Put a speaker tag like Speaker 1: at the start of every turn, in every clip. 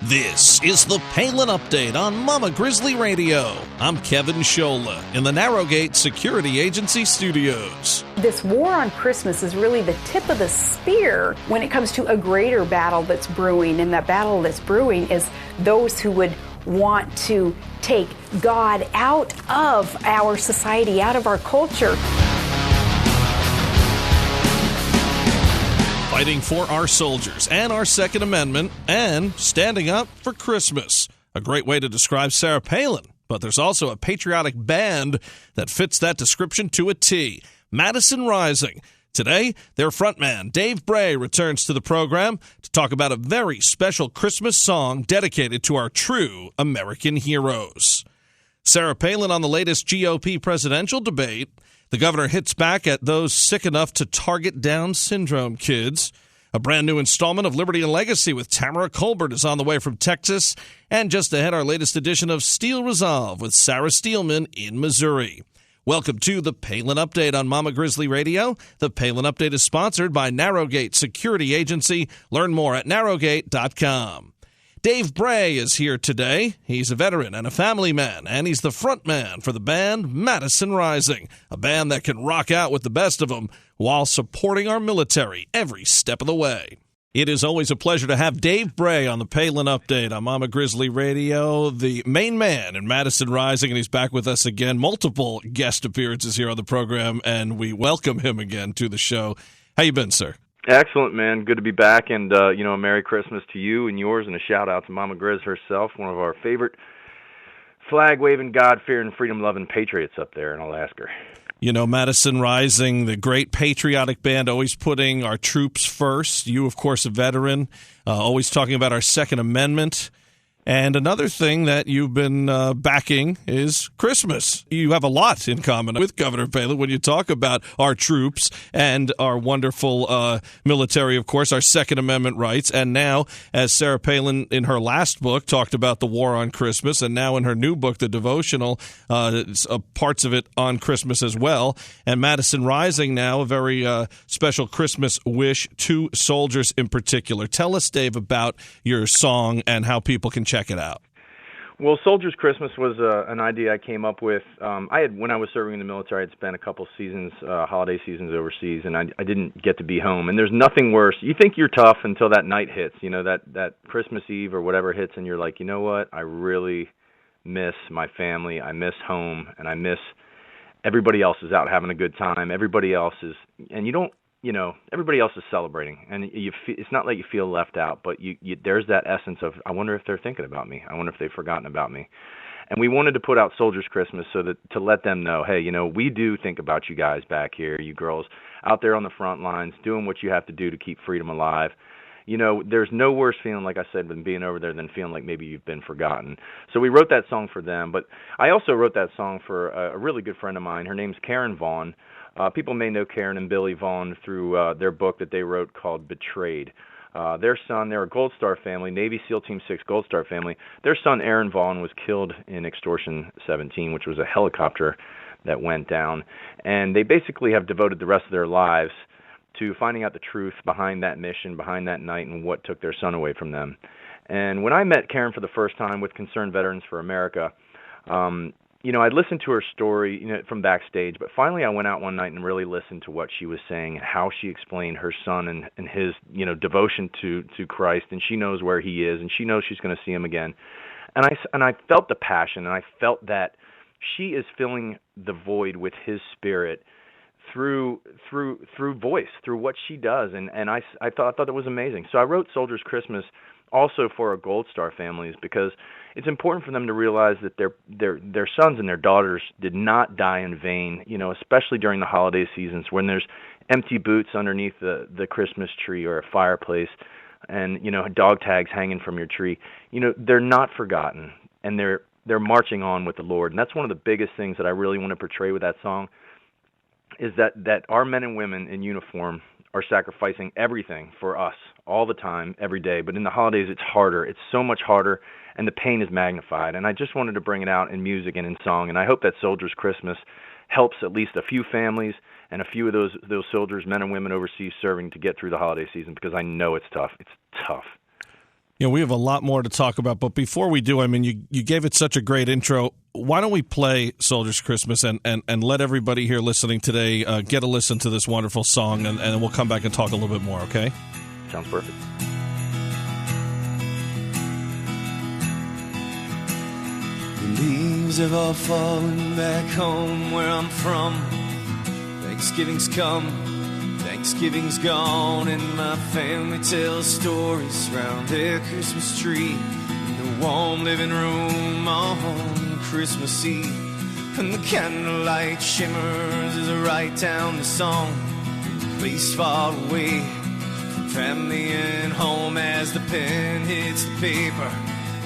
Speaker 1: This is the Palin Update on Mama Grizzly Radio. I'm Kevin Scholla in the Narrowgate Security Agency studios.
Speaker 2: This war on Christmas is really the tip of the spear when it comes to a greater battle that's brewing. And that battle that's brewing is those who would want to take God out of our society, out of our culture.
Speaker 1: Fighting for our soldiers and our Second Amendment and standing up for Christmas. A great way to describe Sarah Palin. But there's also a patriotic band that fits that description to a T. Madison Rising. Today, their frontman, Dave Bray, returns to the program to talk about a very special Christmas song dedicated to our true American heroes. Sarah Palin on the latest GOP presidential debate. The governor hits back at those sick enough to target Down syndrome kids. A brand new installment of Liberty and Legacy with Tamara Colbert is on the way from Texas. And just ahead, our latest edition of Steel Resolve with Sarah Steelman in Missouri. Welcome to the Palin Update on Mama Grizzly Radio. The Palin Update is sponsored by Narrowgate Security Agency. Learn more at narrowgate.com. Dave Bray is here today. He's a veteran and a family man, and he's the front man for the band Madison Rising, a band that can rock out with the best of them while supporting our military every step of the way. It is always a pleasure to have Dave Bray on the Palin Update on Mama Grizzly Radio, the main man in Madison Rising, and he's back with us again. Multiple guest appearances here on the program, and we welcome him again to the show. How you been, sir?
Speaker 3: Excellent, man. Good to be back, and a Merry Christmas to you and yours, and a shout-out to Mama Grizz herself, one of our favorite flag-waving, God-fearing, freedom-loving patriots up there, and I'll ask her.
Speaker 1: You know, Madison Rising, the great patriotic band, always putting our troops first. You, of course, a veteran, always talking about our Second Amendment. And another thing that you've been backing is Christmas. You have a lot in common with Governor Palin when you talk about our troops and our wonderful military, of course, our Second Amendment rights. And now, as Sarah Palin in her last book talked about the war on Christmas, and now in her new book, The Devotional, parts of it on Christmas as well. And Madison Rising now, a very special Christmas wish to soldiers in particular. Tell us, Dave, about your song and how people can check it out.
Speaker 3: Well, Soldiers Christmas was an idea I came up with. When I was serving in the military, I'd spent a couple seasons, holiday seasons overseas, and I didn't get to be home. And there's nothing worse. You think you're tough until that night hits, that Christmas Eve or whatever hits, and you're like, you know what? I really miss my family. I miss home, and I miss everybody else is out having a good time. Everybody else is, and you don't. Everybody else is celebrating, and it's not like you feel left out, but there's that essence of, I wonder if they're thinking about me. I wonder if they've forgotten about me. And we wanted to put out Soldiers Christmas so that to let them know, hey, we do think about you guys back here, you girls out there on the front lines, doing what you have to do to keep freedom alive. There's no worse feeling, like I said, than being over there than feeling like maybe you've been forgotten. So we wrote that song for them, but I also wrote that song for a really good friend of mine. Her name's Karen Vaughn. People may know Karen and Billy Vaughn through their book that they wrote called Betrayed. Their son, they're a Gold Star family, Navy SEAL Team 6 Gold Star family. Their son, Aaron Vaughn, was killed in Extortion 17, which was a helicopter that went down. And they basically have devoted the rest of their lives to finding out the truth behind that mission, behind that night, and what took their son away from them. And when I met Karen for the first time with Concerned Veterans for America, I'd listened to her story, from backstage, but finally I went out one night and really listened to what she was saying and how she explained her son and his, devotion to Christ, and she knows where he is, and she knows she's going to see him again. And I felt the passion, and I felt that she is filling the void with his spirit through voice, through what she does, and I thought it was amazing. So I wrote Soldiers Christmas also for our Gold Star families, because it's important for them to realize that their sons and their daughters did not die in vain, especially during the holiday seasons when there's empty boots underneath the Christmas tree or a fireplace and, dog tags hanging from your tree. They're not forgotten, and they're marching on with the Lord. And that's one of the biggest things that I really want to portray with that song, is that our men and women in uniform are sacrificing everything for us all the time, every day. But in the holidays, it's harder. It's so much harder, and the pain is magnified. And I just wanted to bring it out in music and in song. And I hope that Soldiers Christmas helps at least a few families and a few of those soldiers, men and women overseas serving, to get through the holiday season, because I know it's tough. It's tough.
Speaker 1: You know, we have a lot more to talk about, but before we do, I mean, you gave it such a great intro. Why don't we play Soldier's Christmas and let everybody here listening today get a listen to this wonderful song, and then we'll come back and talk a little bit more, okay?
Speaker 3: Sounds perfect.
Speaker 4: The leaves have all fallen back home where I'm from. Thanksgiving's come, Thanksgiving's gone, and my family tells stories around their Christmas tree in the warm living room on Christmas Eve. And the candlelight shimmers as I write down the song, a place far away from family and home. As the pen hits the paper,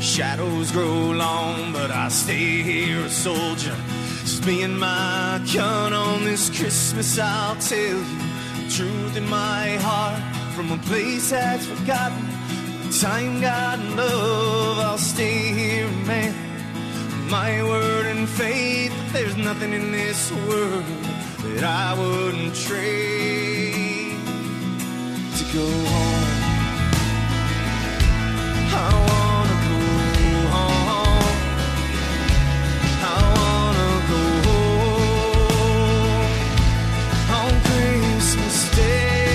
Speaker 4: shadows grow long, but I stay here a soldier. Just me and my gun on this Christmas. I'll tell you the truth in my heart from a place that's forgotten. Time, God, and love, I'll stay here, man. My word and faith, there's nothing in this world that I wouldn't trade to go home. I wanna go home. I wanna go home on Christmas Day.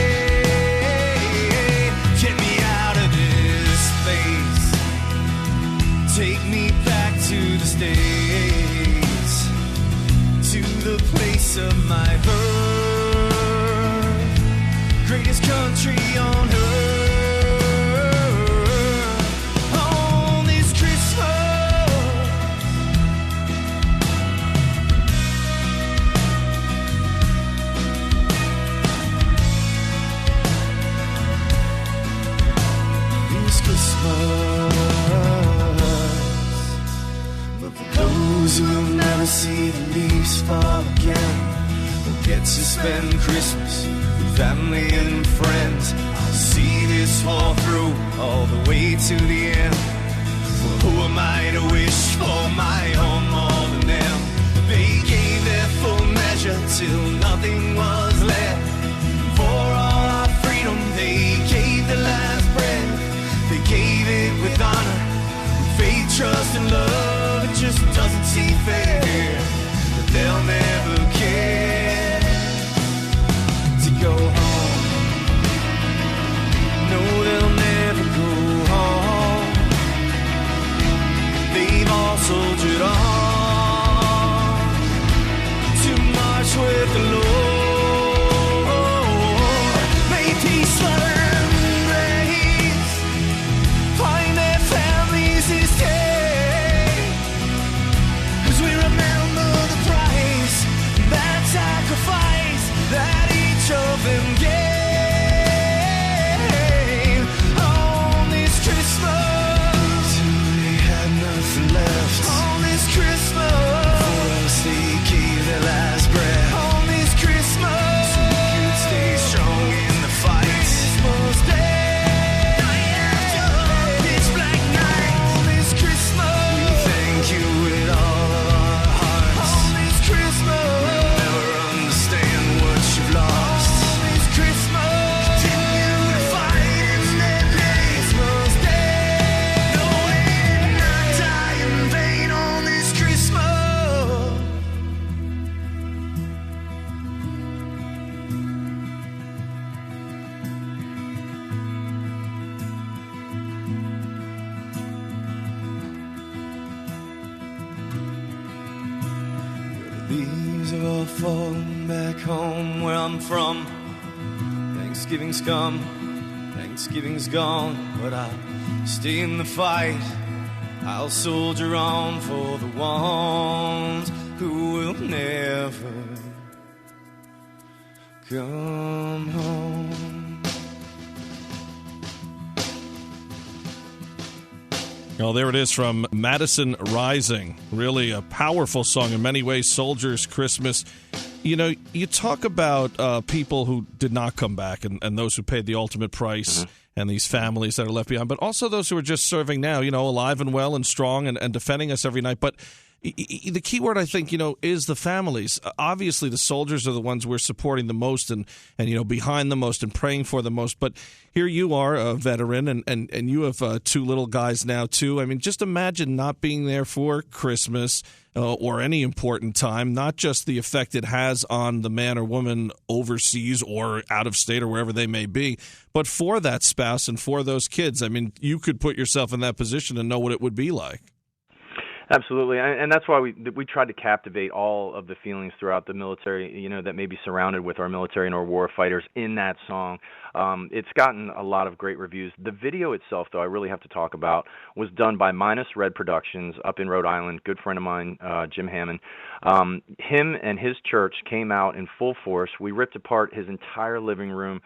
Speaker 4: Get me out of this place. Take me back to the States, to the place of my birth, greatest country on earth. On this Christmas, this Christmas. But for those who will never see the leaves fall again, will get to spend Christmas with family and friends. I'll see this all through, all the way to the end. For who am I to wish for my home more than them? They gave their full measure till nothing was left. For all our freedom, they gave their last breath. They gave it with honor, with faith, trust, and love. It just doesn't seem fair that they'll never care to go home. No, they'll never go home. They've all soldiered on to march with the Lord. May peace, love, and grace find their families this day, 'cause we remember the price, that sacrifice that each of them gave on this Christmas. Till they had nothing left on this Christmas. For us they gave their last breath on this Christmas. So we could stay strong in the fight. Christmas Day, pitch black night on this Christmas. We thank you with all of our hearts on this Christmas. We'll never understand what you've lost on this Christmas. Continue to fight in that Christmas Day. No, we did not die in vain on this Christmas. The leaves have all fallen back home where I'm from. Thanksgiving's come, Thanksgiving's gone, but I'll stay in the fight. I'll soldier on for the ones who will never come home.
Speaker 1: Well, there it is from Madison Rising. Really a powerful song in many ways, Soldier's Christmas. You know, you talk about people who did not come back and those who paid the ultimate price and these families that are left behind, but also those who are just serving now, you know, alive and well and strong and defending us every night. But The key word, I think, is the families. Obviously, the soldiers are the ones we're supporting the most and behind the most and praying for the most. But here you are, a veteran, and you have two little guys now, too. I mean, just imagine not being there for Christmas or any important time, not just the effect it has on the man or woman overseas or out of state or wherever they may be, but for that spouse and for those kids. I mean, you could put yourself in that position and know what it would be like.
Speaker 3: Absolutely, and that's why we tried to captivate all of the feelings throughout the military, that may be surrounded with our military and our war fighters in that song. It's gotten a lot of great reviews. The video itself, though, I really have to talk about, was done by Minus Red Productions up in Rhode Island. Good friend of mine, Jim Hammond. Him and his church came out in full force. We ripped apart his entire living room,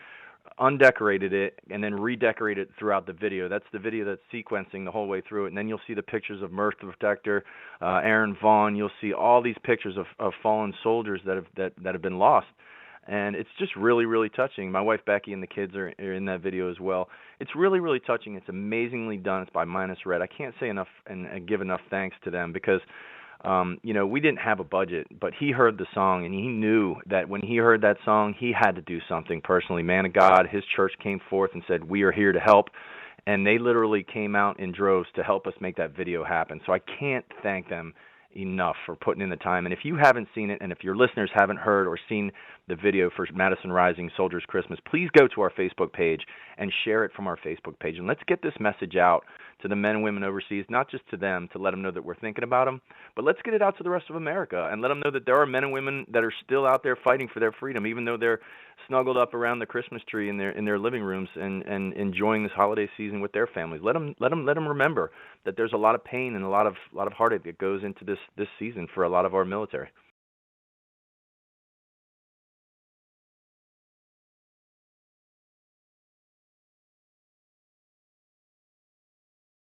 Speaker 3: undecorated it, and then redecorated it throughout the video. That's the video that's sequencing the whole way through it. And then you'll see the pictures of Murph the Protector, Aaron Vaughn. You'll see all these pictures of fallen soldiers that have been lost. And it's just really, really touching. My wife Becky and the kids are in that video as well. It's really, really touching. It's amazingly done. It's by Minus Red. I can't say enough and give enough thanks to them because we didn't have a budget, but he heard the song, and he knew that when he heard that song, he had to do something personally. Man of God, his church came forth and said, "We are here to help," and they literally came out in droves to help us make that video happen. So I can't thank them enough for putting in the time. And if you haven't seen it, and if your listeners haven't heard or seen the video for Madison Rising Soldiers Christmas, please go to our Facebook page and share it from our Facebook page. And let's get this message out to the men and women overseas, not just to them to let them know that we're thinking about them, but let's get it out to the rest of America and let them know that there are men and women that are still out there fighting for their freedom, even though they're snuggled up around the Christmas tree in their living rooms and enjoying this holiday season with their families. Let them remember that there's a lot of pain and a lot of heartache that goes into this season for a lot of our military.